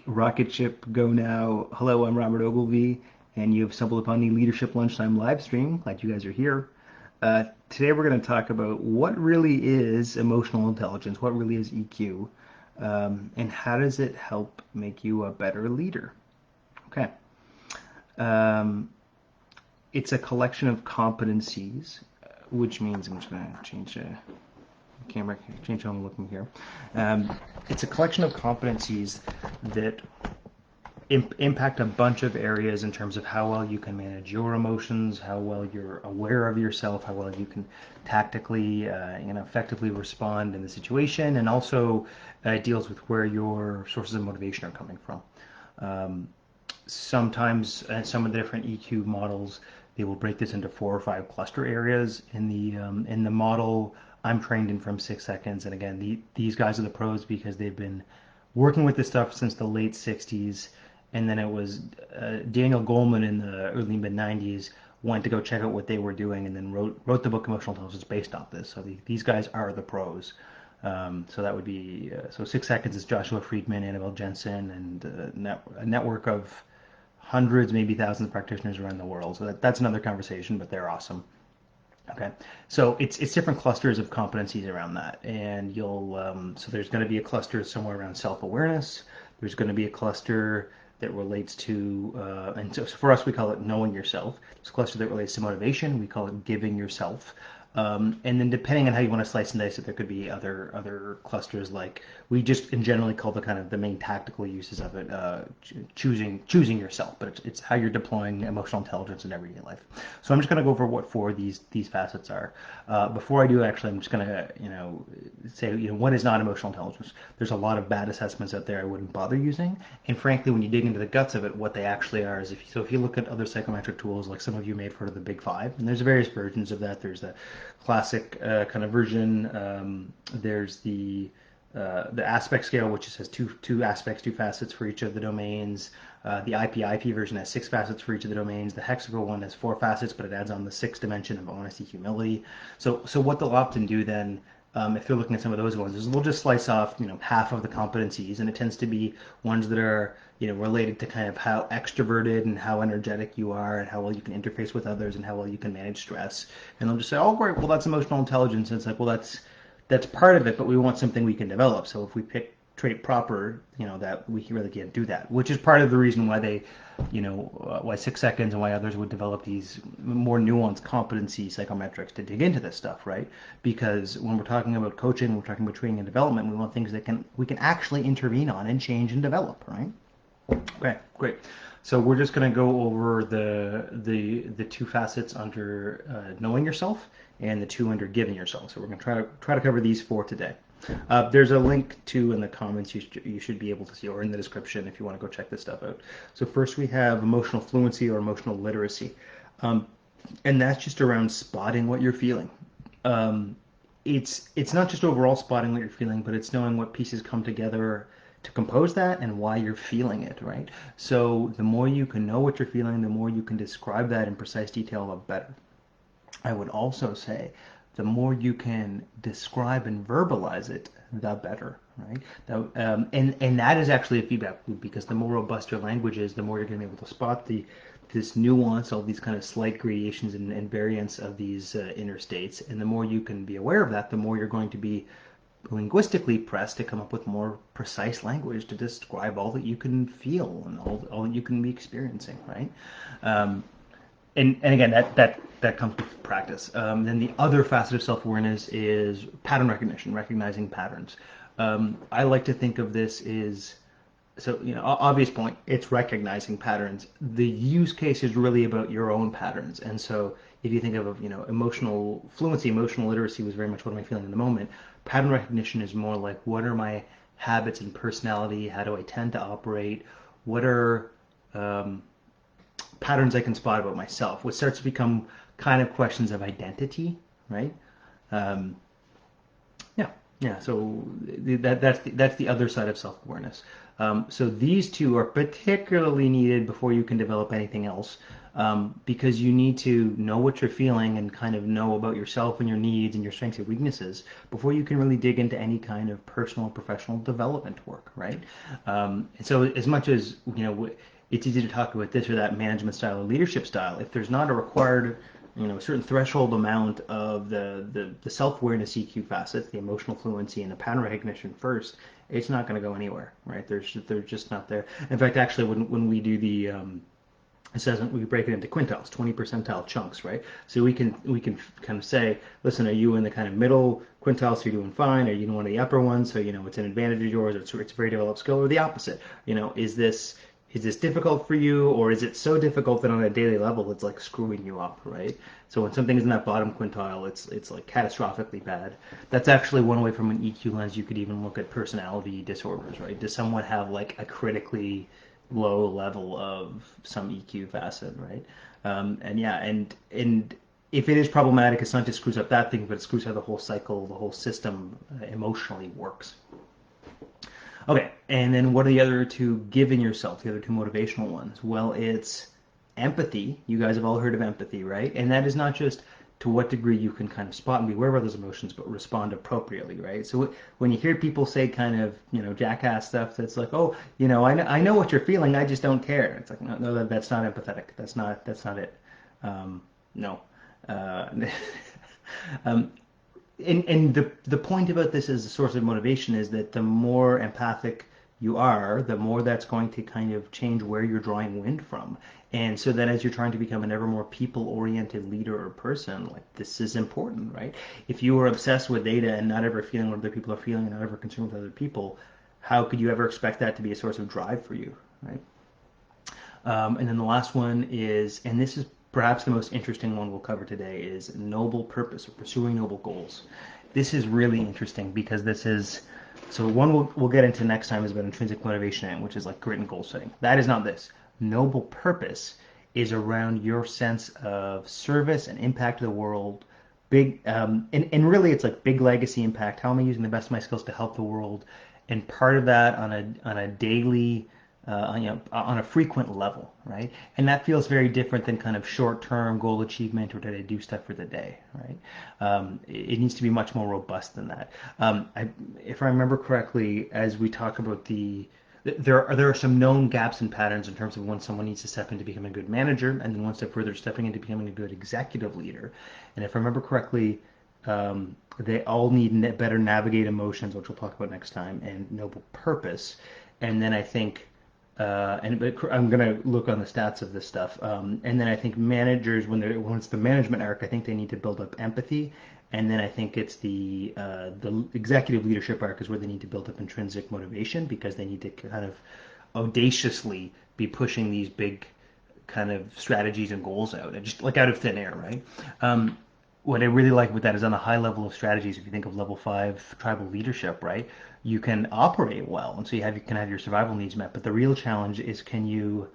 Rocket ship, go now. Hello, I'm Robert Ogilvy, and you've stumbled upon the Leadership Lunchtime live stream. Glad you guys are here. Today we're going to talk about what really is emotional intelligence, what really is EQ, and how does it help make you a better leader. Okay. Um, it's a collection of competencies, which means I'm just going to change the camera, change how I'm looking here. Um, it's a collection of competencies that impact a bunch of areas in terms of how well you can manage your emotions, how well you're aware of yourself, how well you can tactically, effectively respond in the situation, and also deals with where your sources of motivation are coming from. Um, Sometimes some of the different EQ models, they will break this into 4 or 5 cluster areas. In the model I'm trained in from 6 Seconds, and again, these guys are the pros because they've been working with this stuff since the late 60s. And then it was Daniel Goleman in the early mid 90s went to go check out what they were doing, and then wrote the book Emotional Intelligence based off this. So these guys are the pros. So that would be 6 Seconds is Joshua Friedman, Annabelle Jensen, and a network of hundreds, maybe thousands of practitioners around the world. So that's another conversation, but they're awesome. Okay, so it's different clusters of competencies around that, and so there's going to be a cluster somewhere around self-awareness. There's going to be a cluster that relates to, and so for us we call it knowing yourself. There's a cluster that relates to motivation. We call it giving yourself. And then depending on how you want to slice and dice it, there could be other clusters, like we just in generally call the kind of the main tactical uses of it choosing yourself, but it's how you're deploying emotional intelligence in everyday life. So I'm just going to go over what 4 of these facets are. Before I do, actually, I'm just going to say what is not emotional intelligence. There's a lot of bad assessments out there I wouldn't bother using, and frankly, when you dig into the guts of it, what they actually are is if you look at other psychometric tools, like some of you may have heard of the Big Five, and there's various versions of that. There's the classic kind of version. There's the aspect scale, which has two aspects, 2 facets for each of the domains. The IP version has 6 facets for each of the domains. The hexagonal one has 4 facets, but it adds on the 6th dimension of honesty, humility. So what they'll often do then, if you're looking at some of those ones, is they'll just slice off half of the competencies, and it tends to be ones that are related to kind of how extroverted and how energetic you are, and how well you can interface with others, and how well you can manage stress. And they'll just say, oh great, well that's emotional intelligence. And it's like, well that's part of it, but we want something we can develop. So if we pick trait proper, that we really can't do that, which is part of the reason why why 6 Seconds and why others would develop these more nuanced competency psychometrics to dig into this stuff, right? Because when we're talking about coaching, we're talking about training and development, we want things that we can actually intervene on and change and develop, right? Okay, great. So we're just going to go over the 2 facets under knowing yourself and the 2 under giving yourself. So we're going to try to cover these 4 today. There's a link to in the comments you should be able to see, or in the description if you want to go check this stuff out. So first we have emotional fluency or emotional literacy, and that's just around spotting what you're feeling. It's not just overall spotting what you're feeling, but it's knowing what pieces come together to compose that and why you're feeling it, right? So the more you can know what you're feeling, the more you can describe that in precise detail, the better. I would also say the more you can describe and verbalize it, the better, right? And that is actually a feedback loop, because the more robust your language is, the more you're going to be able to spot this nuance, all these kind of slight gradations and variants of these inner states. And the more you can be aware of that, the more you're going to be linguistically pressed to come up with more precise language to describe all that you can feel and all that you can be experiencing, right? And again, that comes with practice. Then the other facet of self-awareness is pattern recognition, recognizing patterns. I like to think of this as, so obvious point, it's recognizing patterns. The use case is really about your own patterns. And so if you think of emotional fluency, emotional literacy was very much what am I feeling in the moment. Pattern recognition is more like, what are my habits and personality? How do I tend to operate? What are patterns I can spot about myself, which starts to become kind of questions of identity, right? Yeah. So that's the other side of self-awareness. So these two are particularly needed before you can develop anything else, because you need to know what you're feeling and kind of know about yourself and your needs and your strengths and weaknesses before you can really dig into any kind of personal professional development work, right? And so as much as, it's easy to talk about this or that management style or leadership style, if there's not a required, a certain threshold amount of the self-awareness EQ facets, the emotional fluency and the pattern recognition first, it's not going to go anywhere, right? They're just not there. In fact, actually, when we do the assessment, we break it into quintiles, 20 percentile chunks, right? So we can kind of say, listen, are you in the kind of middle quintile, so you're doing fine? Are you in one of the upper ones, so it's an advantage of yours, or it's a very developed skill, or the opposite? Is this difficult for you, or is it so difficult that on a daily level it's like screwing you up, right? So when something is in that bottom quintile, it's like catastrophically bad. That's actually one way from an EQ lens you could even look at personality disorders, right? Does someone have like a critically low level of some EQ facet, right? And yeah, and if it is problematic, it's not just screws up that thing, but it screws how the whole cycle, the whole system emotionally works. Okay, and then what are the other two given yourself, the other two motivational ones? Well, it's empathy. You guys have all heard of empathy, right? And that is not just to what degree you can kind of spot and be aware of those emotions, but respond appropriately, right? So when you hear people say kind of, jackass stuff, that's like, oh, I know what you're feeling, I just don't care. It's like, no, that's not empathetic. That's not it. No. Uh, um, and the point about this as a source of motivation is that the more empathic you are, the more that's going to kind of change where you're drawing wind from. And so then as you're trying to become an ever more people-oriented leader or person, like this is important, right? If you are obsessed with data and not ever feeling what other people are feeling and not ever concerned with other people, how could you ever expect that to be a source of drive for you, right? And then the last one is, and this is perhaps the most interesting one we'll cover today, is noble purpose or pursuing noble goals. This is really interesting because this is, so one we'll get into next time is about intrinsic motivation, which is like grit and goal setting. That is not this. Noble purpose is around your sense of service and impact to the world. Big, and really it's like big legacy impact. How am I using the best of my skills to help the world? And part of that on a daily on a frequent level, right? And that feels very different than kind of short-term goal achievement or did I do stuff for the day, right? It needs to be much more robust than that. If I remember correctly, as we talk about there are some known gaps and patterns in terms of when someone needs to step into becoming a good manager, and then one step further, stepping into becoming a good executive leader. And if I remember correctly, they all need better navigate emotions, which we'll talk about next time, and noble purpose. And then I think I'm going to look on the stats of this stuff. And then I think managers, when it's the management arc, I think they need to build up empathy. And then I think it's the executive leadership arc is where they need to build up intrinsic motivation because they need to kind of audaciously be pushing these big kind of strategies and goals out, and just like out of thin air, right? What I really like with that is on a high level of strategies, if you think of level 5 tribal leadership, right, you can operate well, and so you can have your survival needs met. But the real challenge is, can you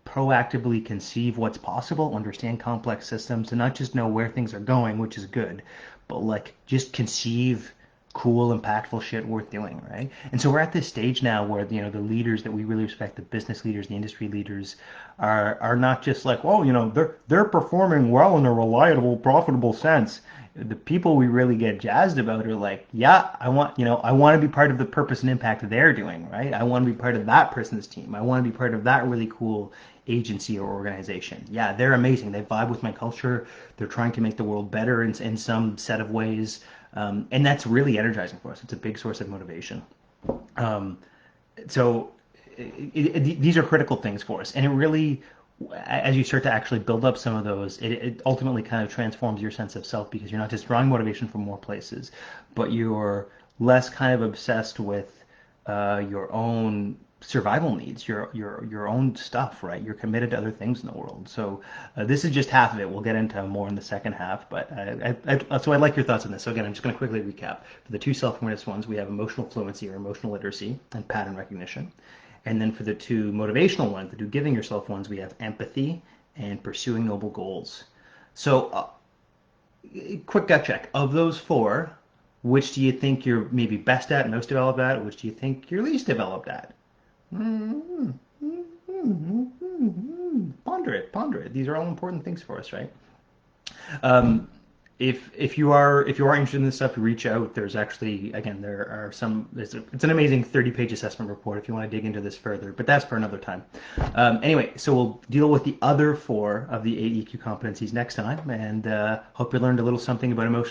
proactively conceive what's possible, understand complex systems, and not just know where things are going, which is good, but like just conceive cool, impactful shit worth doing, right? And so we're at this stage now where the leaders that we really respect, the business leaders, the industry leaders, are not just like, well, they're performing well in a reliable, profitable sense. The people we really get jazzed about are like, yeah, I want to be part of the purpose and impact they're doing, right? I want to be part of that person's team. I want to be part of that really cool agency or organization. Yeah, they're amazing. They vibe with my culture. They're trying to make the world better in some set of ways. And that's really energizing for us. It's a big source of motivation. Um, so these are critical things for us. And it really, as you start to actually build up some of those, it ultimately kind of transforms your sense of self because you're not just drawing motivation from more places, but you're less kind of obsessed with your own survival needs, your own stuff, right? You're committed to other things in the world. So this is just half of it. We'll get into more in the second half, but so I'd like your thoughts on this. So again, I'm just going to quickly recap. For the two self-awareness ones, we have emotional fluency or emotional literacy and pattern recognition. And then for the two motivational ones, the two giving yourself ones, we have empathy and pursuing noble goals. So quick gut check. Of those four, which do you think you're maybe best at, most developed at, or which do you think you're least developed at? Ponder it, ponder it. These are all important things for us, right? Um, if you are interested in this stuff, reach out. There's actually, again, there are some. It's an amazing 30-page assessment report if you want to dig into this further. But that's for another time. Anyway, so we'll deal with the other four of the 8 EQ competencies next time, and hope you learned a little something about emotional